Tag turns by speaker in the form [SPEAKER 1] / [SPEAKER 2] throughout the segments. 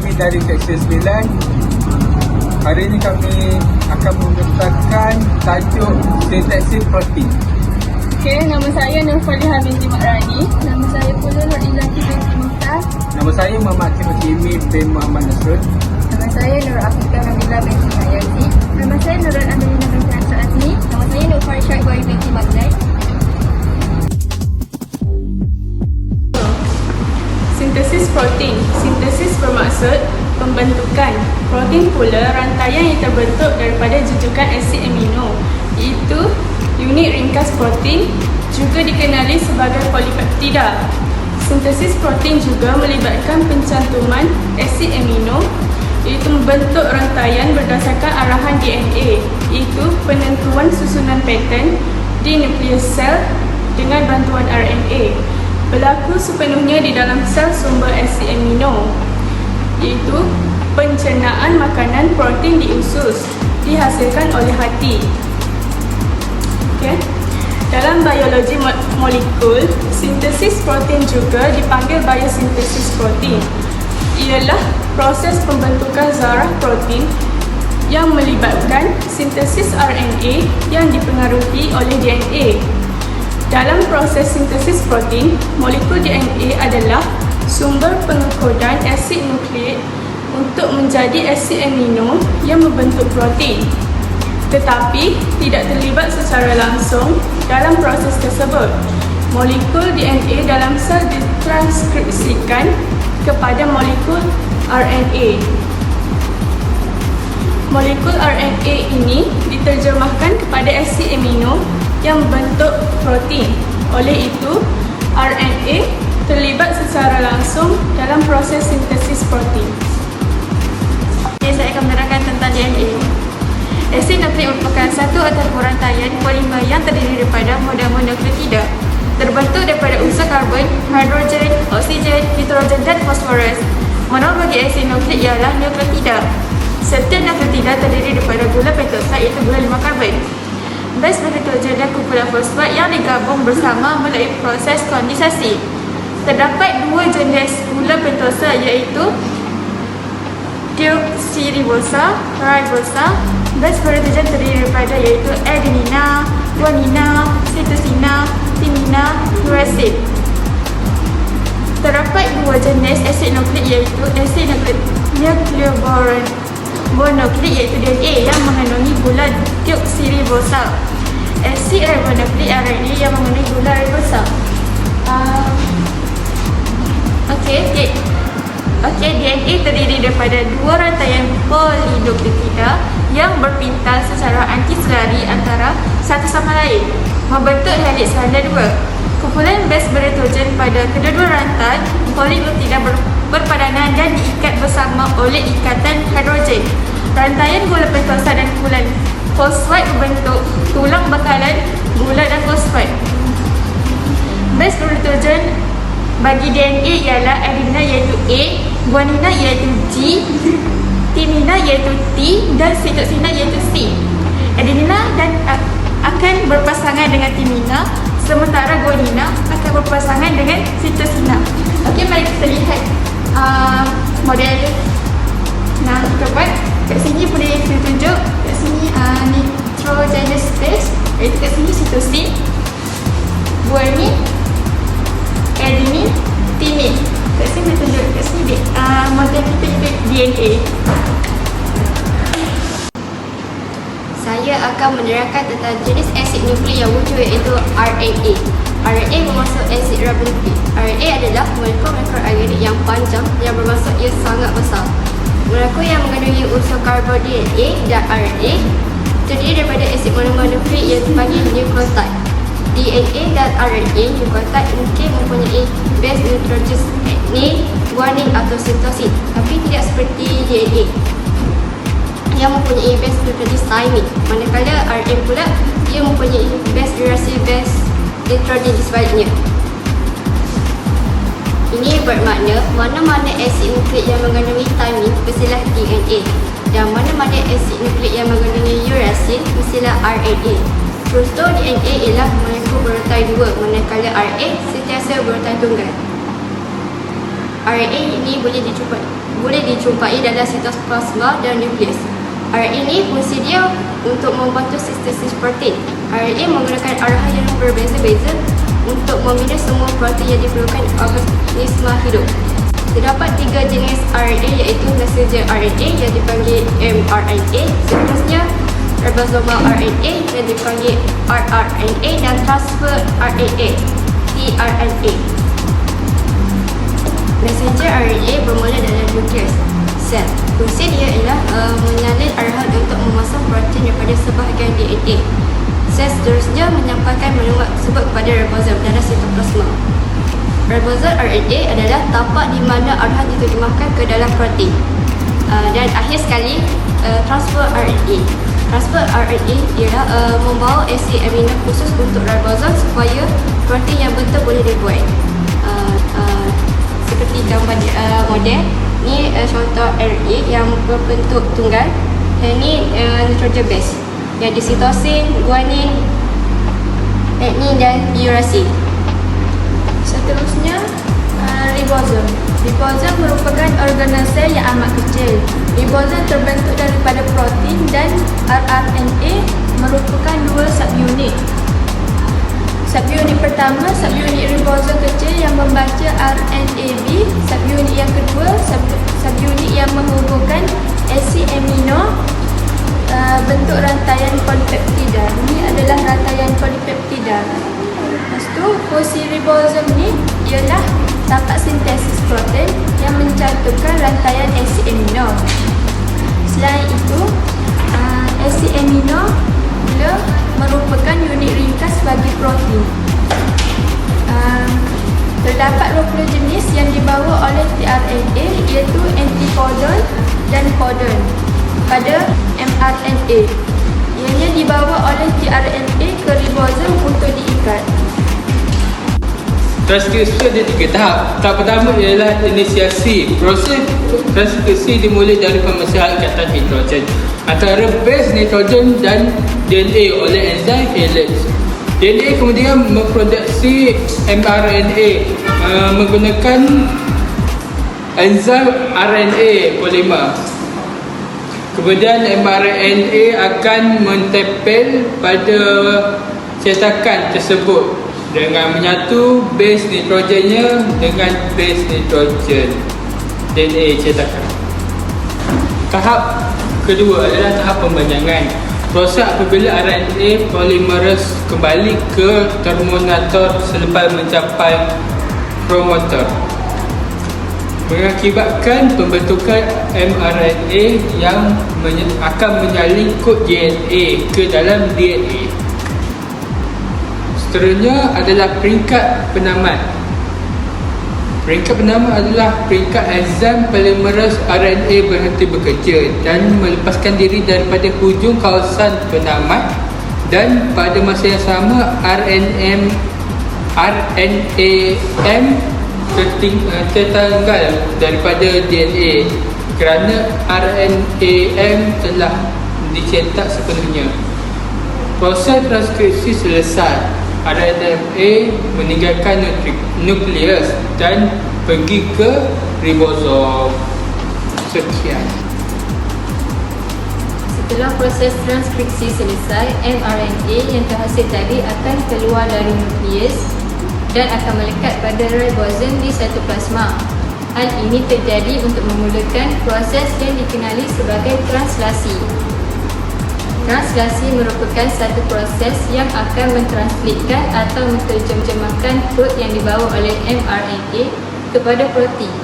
[SPEAKER 1] kami dari Seksyen 9. Hari ini kami akan membentangkan tajuk sintesis protein.
[SPEAKER 2] Okey, nama saya Nurfaliha binti Makrani. Nama saya pula Nur Izati binti Mukhtar.
[SPEAKER 1] Nama saya Muhammad Timur Jimmy bin Muhammad Nasrul.
[SPEAKER 2] Nama saya Nur Afiqah Nabila binti Mayazi. Nama saya Nurul Amelina binti Ansar Azmi. Nama saya Nur Farisha Ibrahim binti Magnai.
[SPEAKER 3] Sintesis protein. Sintesis bermaksud pembentukan. Protein pula rantaian yang terbentuk daripada jujukan asid amino, iaitu unit ringkas protein, juga dikenali sebagai polipeptida. Sintesis protein juga melibatkan pencantuman asid amino, iaitu membentuk rantaian berdasarkan arahan DNA, iaitu penentuan susunan pattern di nukleus sel dengan bantuan RNA. Berlaku sepenuhnya di dalam sel sumber asid amino, iaitu pencernaan makanan protein di usus dihasilkan oleh hati. Okay. Dalam biologi molekul, sintesis protein juga dipanggil biosintesis protein. Ialah proses pembentukan zarah protein yang melibatkan sintesis RNA yang dipengaruhi oleh DNA. Dalam proses sintesis protein, molekul DNA adalah sumber pengekodan asid nukleik untuk menjadi asid amino yang membentuk protein, tetapi tidak terlibat secara langsung dalam proses tersebut. Molekul DNA dalam sel ditranskripsikan kepada molekul RNA. Molekul RNA ini diterjemahkan kepada asid amino yang membentuk protein. Oleh itu, RNA terlibat secara langsung dalam proses sintesis protein.
[SPEAKER 2] Okay, saya akan menerangkan tentang DNA. Asid nukleik merupakan satu atau rantaian polimer yang terdiri daripada monomer nukleotida, terbentuk daripada unsur karbon, hidrogen, oksigen, nitrogen dan fosforus. Monomer bagi asid nukleik ialah nukleotida. Setiap nukleotida terdiri daripada gula pentosa, iaitu gula 5 karbon, base nitrogen dan kumpulan fosfat yang digabung bersama melalui proses kondensasi. Terdapat dua jenis gula pentosa, iaitu deoksiribosa, ribosa. Base nitrogen terdiri daripada iaitu adenina, guanina, cytosina, timina, uracil. Terdapat dua jenis asid nukleik, iaitu asid nukleoboron monoklik, iaitu DNA yang mengandungi gula deoksiribosa, asid ribonukleik RNA yang mengandungi gula ribosa. DNA terdiri daripada dua rantaian polinukleotida yang berpintal secara antiselari antara satu sama lain, membentuk heliks ganda 2. Kumpulan base bernitrogen pada kedua-dua rantai polinukleotida berpadanan dan diikat bersama oleh ikatan hidrogen. Rantaian gula pentosa dan kumpulan fosfat membentuk tulang bekalan gula dan fosfat. Base nitrogen bagi DNA ialah adenina, iaitu A, guanina iaitu G, timina iaitu T dan cytosina iaitu C. Adenina akan berpasangan dengan timina, sementara guanina akan berpasangan dengan cytosina. Okey, mari kita lihat model yang kita buat. Kat sini boleh tunjuk, kat sini nitrogenous base, iaitu kat sini cytosin, guanin, adenin, timin. Kat sini boleh tunjuk, kat sini model kita ikut DNA.
[SPEAKER 4] Saya akan menerangkan tentang jenis asid nukleik yang wujud, iaitu RNA. RNA bermaksud asid ribonukleik. RNA adalah molekul organik yang panjang yang bermaksud ia sangat besar. Molekul yang mengandungi unsur karbon DNA dan RNA terdiri daripada asid monomer nukleik yang dipanggil nukleotide. DNA dan RNA nukleotide mungkin mempunyai base nitrogenous RNA, guanin atau cytosin, tapi tidak seperti DNA yang mempunyai base nitrogenous thymine. Manakala RNA pula ia mempunyai base uracil base nitrogen di sebaliknya. Ini bermakna mana-mana asid nukleik yang mengandungi thymine mestilah DNA, dan mana-mana asid nukleik yang mengandungi uracil mestilah RNA. Struktur DNA ialah molekul berantai 2, manakala RNA sentiasa berantai tunggal. RNA ini boleh dijumpai dalam sitoplasma dan nukleus. RNA ini fungsi dia untuk membantu sintesis protein. RNA menggunakan arahan yang berbeza-beza untuk memilih semua protein yang diperlukan organisma hidup. Terdapat 3 jenis RNA iaitu messenger RNA yang dipanggil mRNA, seterusnya ribosomal RNA yang dipanggil rRNA dan transfer RNA tRNA. Messenger RNA bermula dalam nukleus sel. Fungsi dia ialah menyalin arahan untuk memasang protein daripada sebahagian DNA. Sel seterusnya menyampaikan maklumat tersebut kepada ribosom dalam sitoplasma. Ribosom RNA adalah tapak di mana arahan diterjemahkan ke dalam protein. Dan akhir sekali, transfer RNA. Transfer RNA ialah membawa asid amino khusus untuk ribosom supaya protein yang betul boleh dibuat. Seperti gambar model ni, contoh RNA yang berbentuk tunggal. Ini nitrogen base yang di sitosin, guanin, adenin dan urasil.
[SPEAKER 2] Seterusnya, ribosom. Ribosom merupakan organel sel yang amat kecil. Ribosom terbentuk daripada protein dan rRNA merupakan 2 subunit. Subunit pertama, subunit ribosom kecil yang membaca RNAB. Subunit yang kedua, subunit yang menghubungkan asid amino bentuk rantaian polipeptida. Ini adalah rantaian polipeptida. Lepas tu, fungsi ribosom ni ialah tapak sintesis protein yang mencantumkan rantaian asid amino. Selain itu, asid amino pula merupakan unit ringkas bagi protein. Terdapat 20 jenis yang dibawa oleh tRNA iaitu antikodon dan kodon pada mRNA. Ianya dibawa oleh tRNA ke ribosom untuk diikat.
[SPEAKER 1] Transkripsi ada 3 tahap. Tahap pertama ialah inisiasi. Proses transkripsi dimulai dari pemecahan ikatan hidrogen antara base nitrogen dan DNA oleh enzim helix. DNA kemudian memproduksi mRNA menggunakan enzim RNA polimer. Kemudian mRNA akan mentempel pada cetakan tersebut dengan menyatu base nitrogennya dengan base nitrogen DNA cetakan. Tahap kedua adalah tahap pembanjangan. Proses apabila RNA polymerase kembali ke terminator selepas mencapai promoter, mengakibatkan pembentukan mRNA yang akan menyalin kod DNA ke dalam DNA. Seterusnya adalah peringkat penamat. Peringkat pertama adalah peringkat enzim polimerase RNA berhenti bekerja dan melepaskan diri daripada hujung kawasan penamat, dan pada masa yang sama RNAM tertanggal daripada DNA kerana RNAM telah dicetak sepenuhnya. Proses transkripsi selesai. RNA meninggalkan nukleus dan pergi ke ribosom. Sekian.
[SPEAKER 2] Setelah proses transkripsi selesai, mRNA yang terhasil tadi akan keluar dari nukleus dan akan melekat pada ribosom di sitoplasma. Hal ini terjadi untuk memulakan proses yang dikenali sebagai translasi. Translasi merupakan satu proses yang akan mentranslitkan atau menterjemahkan kod yang dibawa oleh mRNA kepada protein.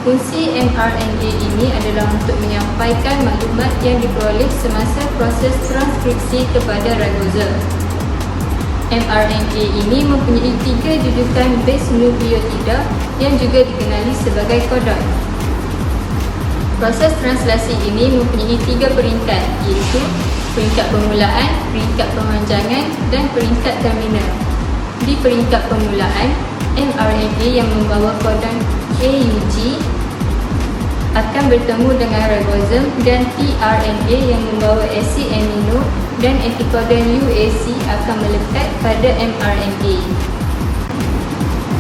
[SPEAKER 2] Fungsi mRNA ini adalah untuk menyampaikan maklumat yang diperoleh semasa proses transkripsi kepada ribosom. mRNA ini mempunyai 3 judukan base nukleotida yang juga dikenali sebagai kodon. Proses translasi ini mempunyai 3 peringkat, iaitu peringkat permulaan, peringkat pemanjangan dan peringkat terminal. Di peringkat permulaan, mRNA yang membawa kodon AUG akan bertemu dengan ribosom, dan tRNA yang membawa asid amino dan antikodon UAC akan melekat pada mRNA.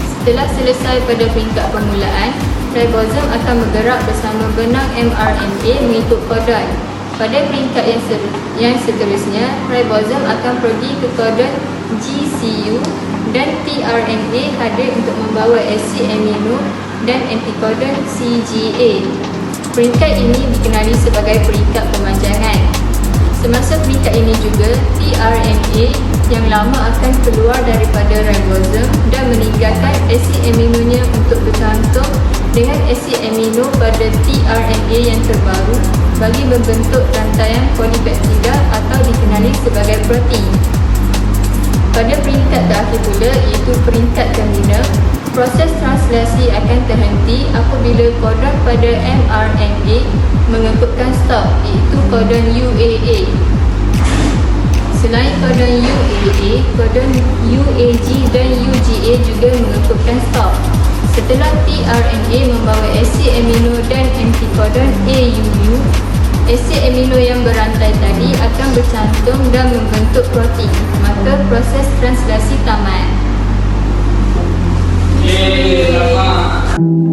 [SPEAKER 2] Setelah selesai pada peringkat permulaan,
[SPEAKER 5] ribosom akan bergerak bersama benang mRNA mengikut kodon. Pada peringkat yang seterusnya, ribosom akan pergi ke kodon GCU dan tRNA hadir untuk membawa asid amino dan antikodon CGA. Peringkat ini dikenali sebagai peringkat pemanjangan. Semasa peringkat ini juga, tRNA yang lama akan keluar daripada ribosom dan meninggalkan asid aminonya untuk bercantum dengan asid amino pada tRNA yang terbaru bagi membentuk rantaian polipeptida atau dikenali sebagai protein. Pada peringkat terakhir pula, iaitu peringkat terminal, proses translasi akan terhenti apabila kodon pada mRNA mengekutkan stop, iaitu kodon UAA. Selain kodon UAA, kodon UAG dan UGA juga mengekutkan stop. Setelah tRNA membawa asid amino dan antikodon AUU, asid amino yang berantai tadi akan bercantum dan membentuk protein. Maka proses translasi tamat.
[SPEAKER 1] Yeay, selamat.